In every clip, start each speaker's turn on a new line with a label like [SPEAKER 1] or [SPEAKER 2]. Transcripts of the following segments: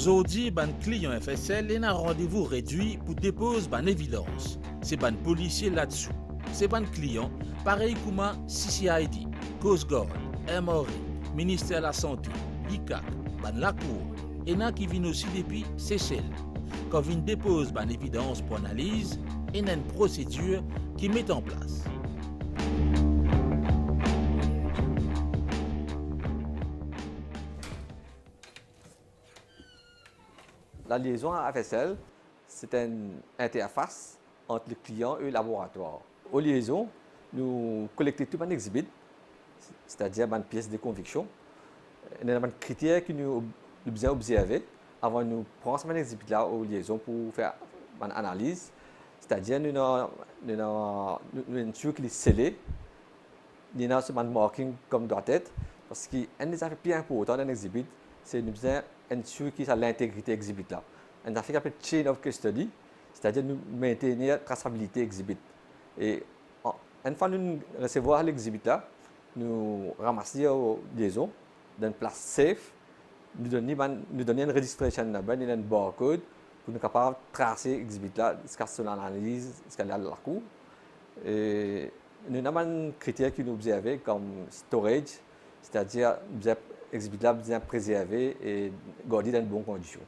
[SPEAKER 1] Aujourd'hui, ban client FSL est un rendez-vous réduit pour déposer ban évidence. C'est ban policier là-dessous. C'est ban client, pareil comme CCID, Coast Guard, MRE, Ministère de la Santé, ICAC, ban la Cour, et nan qui viennent aussi depuis Seychelles. Quand vient dépose ban évidence pour analyse, il y a une procédure qui met en place.
[SPEAKER 2] La liaison à FSL, c'est une interface entre le client et le laboratoire. Aux liaisons, nous collectons tout un exhibit, c'est-à-dire une pièce de conviction. Il y a des critères que nous devons observer avant de nous prendre ce exhibit-là aux liaisons pour faire une analyse. C'est-à-dire nous avons une chose qui est scellée, nous avons un marking comme doit être, parce qu'un des aspects plus importants d'un exhibit, c'est nous avons une chose qui est l'intégrité de l'exhibit-là. Un affaire qui s'appelle chain of custody, c'est-à-dire nous maintenir la traçabilité de l'exhibit. Et une fois que nous recevons l'exhibit-là, nous ramassons les liaisons dans une place safe, nous donnons une registration là-bas, un barcode pour nous capables de tracer l'exhibit-là jusqu'à son analyse, jusqu'à la cour. Et nous avons un critère que nous observons comme storage, c'est-à-dire l'exhibit-là bien préservé et gardé dans de bonnes conditions.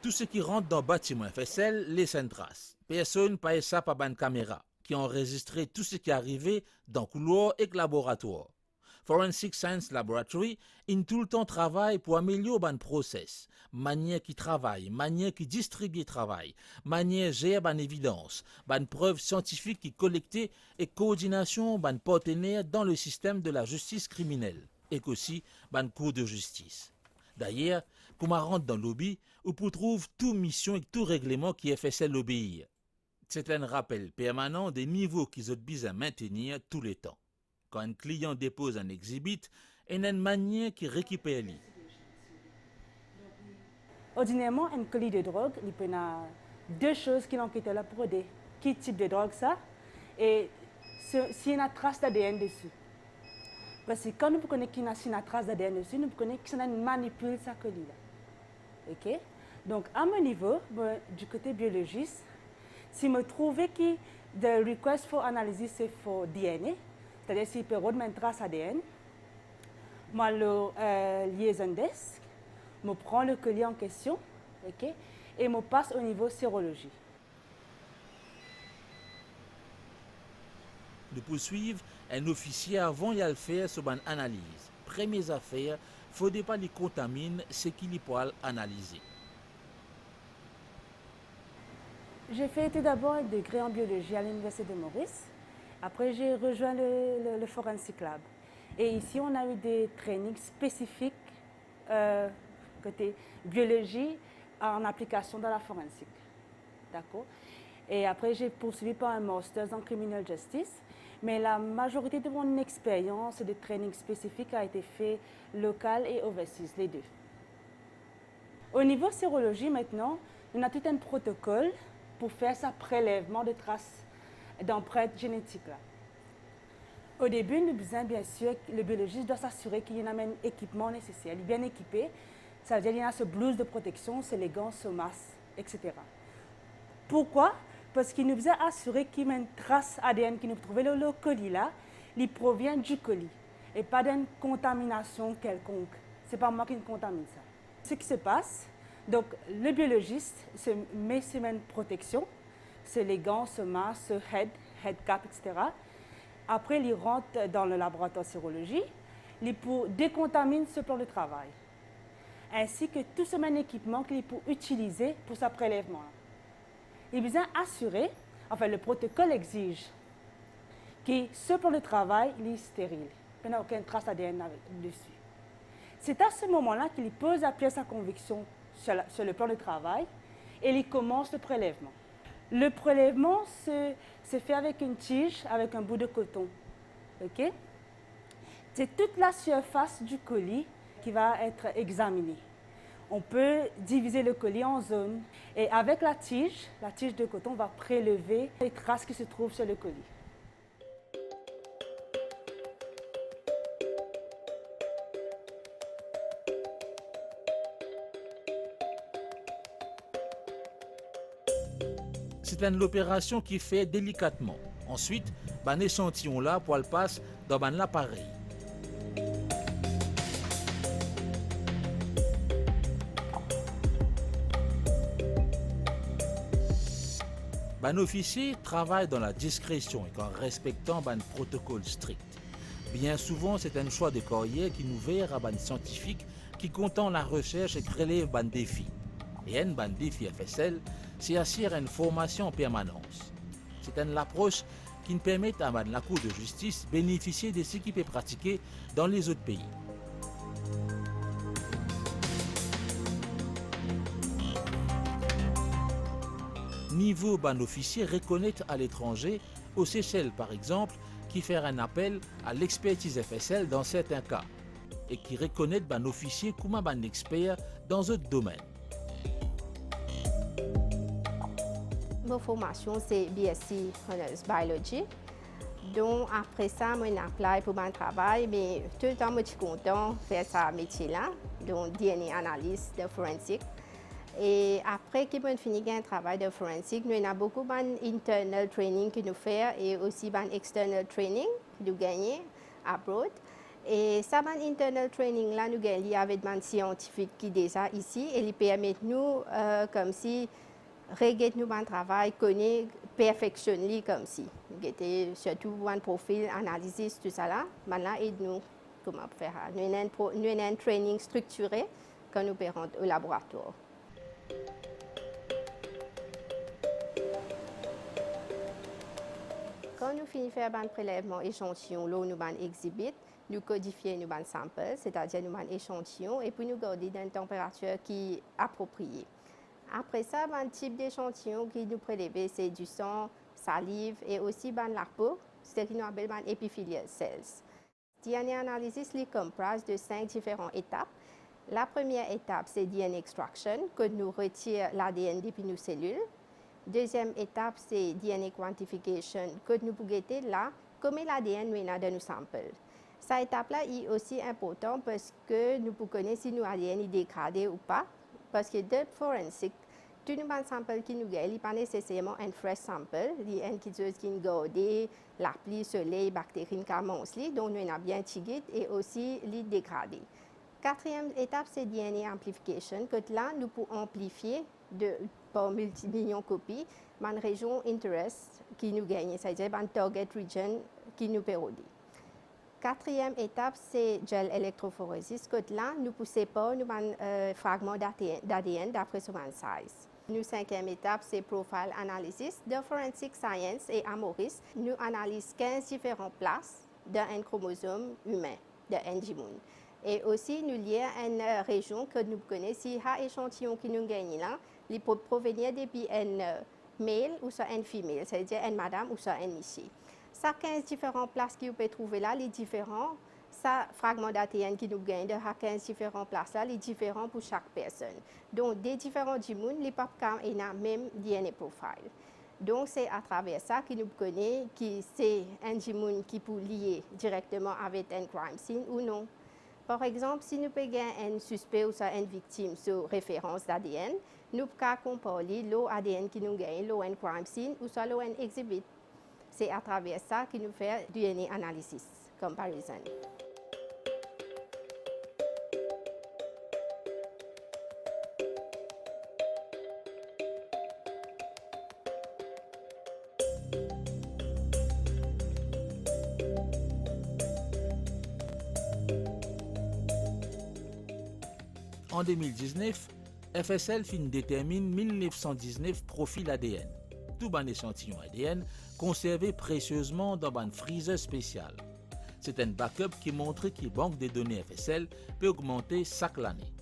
[SPEAKER 1] Tout ce qui rentre dans le bâtiment FSL laisse une trace. Personne ne paye ça par une caméra qui a enregistré tout ce qui est arrivé dans le couloir et le laboratoire. Forensic Science Laboratory in tout le temps travaille pour améliorer le process, manière qui travaille, manière qui distribue le travail, manière gère ban évidence, ban preuves scientifiques qui collectées et coordination ban partenaires dans le système de la justice criminelle et aussi ban cour de justice. D'ailleurs, comme on rentre dans le lobby, on peut trouver toute mission et tout règlement qui est fait l'obéir. C'est un rappel permanent des niveaux qu'ils ont besoin de maintenir tous les temps. Quand un client dépose un exhibit, il y a une manière qui récupère lui.
[SPEAKER 3] Ordinairement, un colis de drogue, il peut y avoir deux choses qui l'ont quitté là pour aider. Quel type de drogue ça et s'il y a une trace d'ADN dessus. Parce que quand nous connaissons qu'il y a une trace d'ADN dessus, nous connaissons que ça manipule ce colis-là. OK? Donc, à mon niveau, du côté biologiste, si je trouve que le request for analysis c'est pour DNA, c'est-à-dire s'il peut remettre une trace ADN, moi, le liaison desk, je prends le colis en question, okay, et je passe au niveau sérologie.
[SPEAKER 1] De poursuivre, un officier avant de faire sur une analyse. Première affaire, il ne faut pas les contaminer ce qu'il peut analyser.
[SPEAKER 3] J'ai fait tout d'abord un degré en biologie à l'Université de Maurice. Après, j'ai rejoint le Forensic Lab. Et ici, on a eu des trainings spécifiques côté biologie en application dans la forensique. D'accord? Et après, j'ai poursuivi par un master en criminal justice. Mais la majorité de mon expérience et de training spécifique a été fait local et overseas, les deux. Au niveau sérologie, maintenant, on a tout un protocole pour faire ce prélèvement de traces d'empreintes génétiques. Là. Au début, nous besoin, bien sûr, le biologiste doit s'assurer qu'il y a un équipement nécessaire. Il est bien équipé, ça veut dire qu'il y a ce blouse de protection, ce les gants, ce masque, etc. Pourquoi? Parce qu'il nous besoin assurer qu'il y a une trace ADN qui nous trouve le colis là, il provient du colis et pas d'une contamination quelconque. Ce n'est pas moi qui contamine ça. Ce qui se passe, donc le biologiste se met ses mains de protection, c'est les gants, ce masque, ce head cap, etc. Après, il rentre dans le laboratoire de sérologie, il décontamine ce plan de travail, ainsi que tout ce même équipement qu'il peut utiliser pour ce prélèvement. Il est bien assuré, enfin le protocole exige que ce plan de travail est stérile. Il n'y a aucune trace ADN dessus. C'est à ce moment-là qu'il pose appuyer sa conviction sur le plan de travail et il commence le prélèvement. Le prélèvement se fait avec une tige, avec un bout de coton. Okay? C'est toute la surface du colis qui va être examinée. On peut diviser le colis en zones et avec la tige de coton va prélever les traces qui se trouvent sur le colis.
[SPEAKER 1] C'est une opération qui fait délicatement. Ensuite, ban échantillon là pour le passe dans ban l'appareil. Ban officier travaille dans la discrétion et en respectant ban protocole strict. Bien souvent, c'est un choix de carrière qui nous verra à ban scientifique qui content la recherche et relève ban défi. Et un ban défi FSL, c'est assurer une formation en permanence. C'est une approche qui nous permet à la Cour de justice bénéficier de ce qui peut pratiquer dans les autres pays. Niveau ban officier reconnaît à l'étranger, aux Seychelles par exemple, qui fait un appel à l'expertise FSL dans certains cas et qui reconnaît ban officier comme un ban expert dans d'autres domaines.
[SPEAKER 4] Ma formation, c'est BSc Honors Biology. Donc, après ça, je suis appelé pour mon travail, mais tout le temps, je suis content de faire ce métier-là, donc DNA analyse de forensique. Et après que j'ai fini un travail de forensique, nous avons beaucoup d'internal training que nous faisons et aussi d'external training que nous gagnons abroad. Et ça, internal training là, nous gagnons avec des scientifiques qui sont déjà ici et ils permettent nous comme si regarder nous travail, connaître, perfectionner comme si. Nous surtout un profil, analyse, tout ça là. Maintenant, aide-nous comment faire. Nous avons un training structuré quand nous payons au laboratoire. Quand nous finissons de faire un prélèvement échantillon, là, nous exhibit, nous codifions nos samples, c'est-à-dire nous échantillons, et puis nous garder dans une température qui est appropriée. Après ça, un type d'échantillon qui nous prélève, c'est du sang, salive et aussi la peau, c'est ce qu'on appelle épithelial cells. DNA analysis compose de 5 différentes étapes. La première étape, c'est DNA extraction, que nous retirons l'ADN depuis nos cellules. Deuxième étape, c'est DNA quantification, que nous pouvons guetter là, comme l'ADN nous est dans nos samples. Cette étape-là est aussi importante parce que nous pouvons connaître si nos ADN est dégradé ou pas. Parce que de forensique, tous les samples qui nous gagnent, pas nécessairement un fresh sample, il y a qui sont gardés, la pluie, le soleil, bactéries, camonsli, donc nous avons bien tigé et aussi les dégradés. Quatrième étape, c'est DNA amplification, que là, nous pouvons amplifier par multi-millions de copies, une région interest qui nous gagne, c'est-à-dire une target region qui nous pérodie. Quatrième étape, c'est gel électrophorésis, que là, nous poussons pas un fragment d'ADN d'après son size. Nous, cinquième étape, c'est profile analysis de forensic science et à Maurice. Nous analysons 15 différentes places d'un chromosome humain, de NGMON. Et aussi, nous lions à une région que nous connaissons, si un échantillon qui nous gagne là, il peut provenir depuis un male ou soit un female, c'est-à-dire une madame ou soit un monsieur. Ça 15 différentes places que vous pouvez trouver là, les différents, ça fragment d'ADN qui nous gagne de 15 différentes places là, les différents pour chaque personne. Donc, des différents génomes, les papes et la même DNA profile. Donc, c'est à travers ça que nous connaissons que c'est un génome qui peut lier directement avec un crime scene ou non. Par exemple, si nous payons un suspect ou une victime sur référence d'ADN, nous pouvons comparer l'ADN qui nous gagne, un crime scene ou soit un exhibit. C'est à travers ça que nous faisons du DNA analysis, comparison.
[SPEAKER 1] En 2019, FSL détermine 1919 profils ADN. Tout un échantillon ADN conservé précieusement dans un freezer spécial. C'est un backup qui montre que la banque des données FSL peut augmenter chaque année.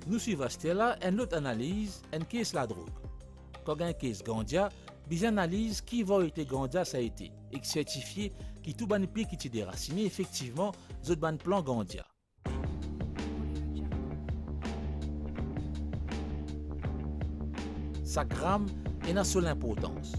[SPEAKER 1] Nous suivons là une autre analyse, une case la drogue. Quand un case Gandia, Biz analyse qui va été Gandia ça a été et certifié qui tout ban pied qui t'est déraciné effectivement zot ban plan Gandia. Sa gramme est dans son importance.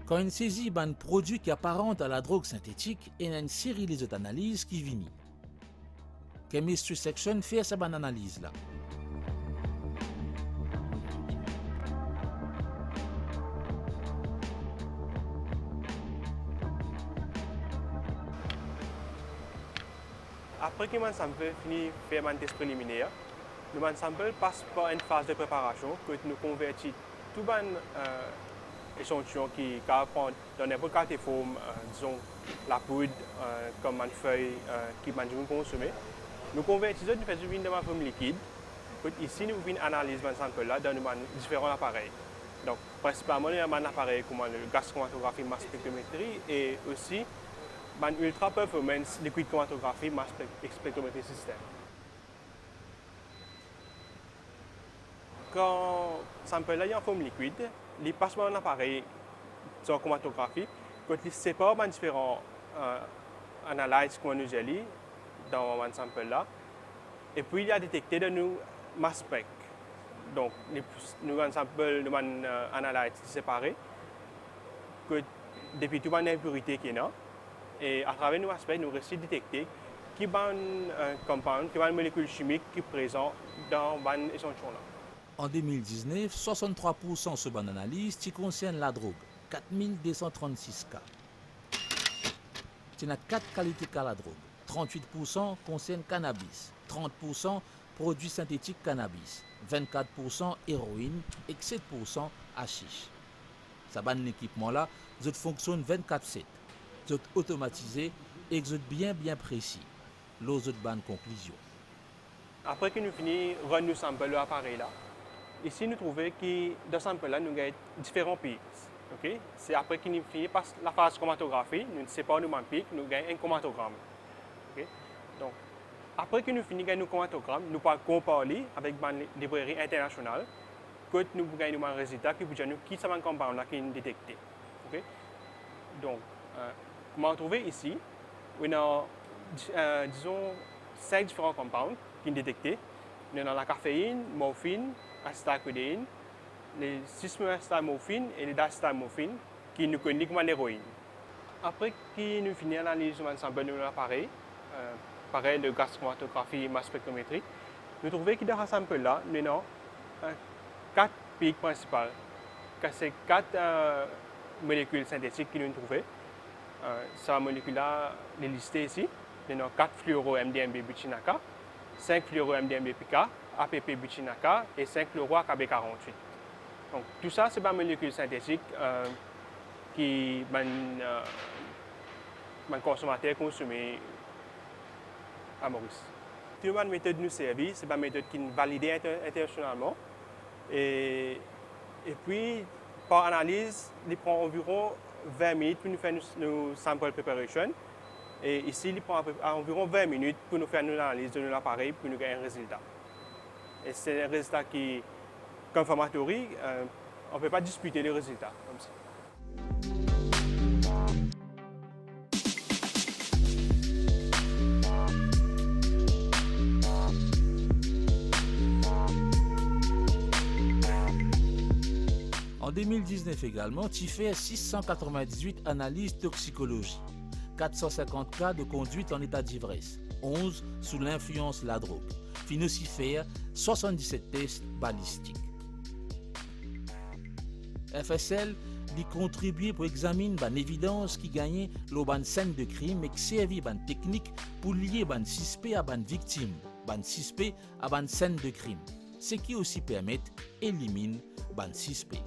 [SPEAKER 1] Quand on saisit un produit qui apparente à la drogue synthétique, il y a une série de analyses qui viennent. Chemistry Section fait cette analyse là.
[SPEAKER 5] Après que mon sample finit de faire un test préliminaire, le sample passe par une phase de préparation que nous convertissons tout le échantillon qui prend dans n'importe quelle forme, disons la poudre, comme une feuille qui est consommée. Nous convertissons nous faisons une forme liquide. Ici, nous faisons analyse de sample là dans différents appareils. Donc, principalement, il y a un appareil comme le gaz chromatographie mass spectrométrie et aussi une ultra performance liquid chromatographie mass spectrométrie système. Quand le sample là est en forme liquide, il passe par un appareil de chromatographie, quand il sépare les différents analyses qu'on nous a mis dans un sample là, et puis il a détecté de nous mass spec. Donc, nous avons un sample, nous avons une analyse séparée, que depuis toute l'impurité qu'il y a, et à travers nos aspects, nous réussissons à détecter qui est un compound, qui est une molécule chimique qui est présente dans l'échantillon là.
[SPEAKER 1] En 2019, 63% de ce ban analyse qui concerne la drogue, 4236 cas. Il y a 4 qualités de la drogue. 38% concerne cannabis, 30% produits synthétiques cannabis, 24% héroïne et 7% hashish. Ça ban l'équipement là, ça fonctionne 24/7. C'est automatisé et bien précis. L'autre ban conclusion.
[SPEAKER 5] Après que nous finissons de rendre nos samples de l'appareil là, ici nous trouvons que dans ce sample là, nous avons différents pics. Okay? C'est après que nous finissons par la phase chromatographie, nous ne séparons pas nos pics, nous avons un chromatogramme. Okay? Donc, après que nous finissons nos chromatogramme, nous pouvons comparer avec une librairie internationale, que nous avons un résultat qui peut nous qui est un compound qui est détecté. Okay? Donc, comment on trouve ici, on a disons 5 différents compounds qui sont détectés. Nous avons la caféine, morphine, acétylcholine, les 6-acétylmorphine et les acétylmorphine qui nous connaissent comme l'héroïne. Après que nous finissons l'analyse de l'ensemble de l'appareil, pareil de gaz chromatographie mass spectrométrie, nous trouvons que dans ce sample là, nous avons 4 pics principales. C'est 4 molécules synthétiques que nous trouvons. Ces molécules-là, les listées ici. Nous avons 4 fluoro-MDMB-butyrenaka, 5 fluoro-MDMB-PK, APP-butyrenaka et 5 fluoro-AKB48. Donc tout ça, c'est des molécules synthétiques qui les consommateurs consomment à Maurice. Toute la méthode nous servit, c'est une méthode qui est validée internationalement. Et puis, par analyse, il prend environ 20 minutes pour nous faire nos sample preparation. Et ici, il prend environ 20 minutes pour nous faire une analyse de l'appareil pour nous gagner un résultat. Et c'est un résultat qui, confirmatory, on ne peut pas disputer les résultats comme ça.
[SPEAKER 1] En 2019 également, tu fais 698 analyses toxicologie, 450 cas de conduite en état d'ivresse, 11 sous l'influence de la drogue. Fin aussi faire 77 tests balistiques. FSL y contribue pour examiner l'évidence qui gagne la scène de crime et qui servit de technique pour lier les suspect à les victimes, les suspect à la scène de crime, ce qui aussi permet d'éliminer les suspects.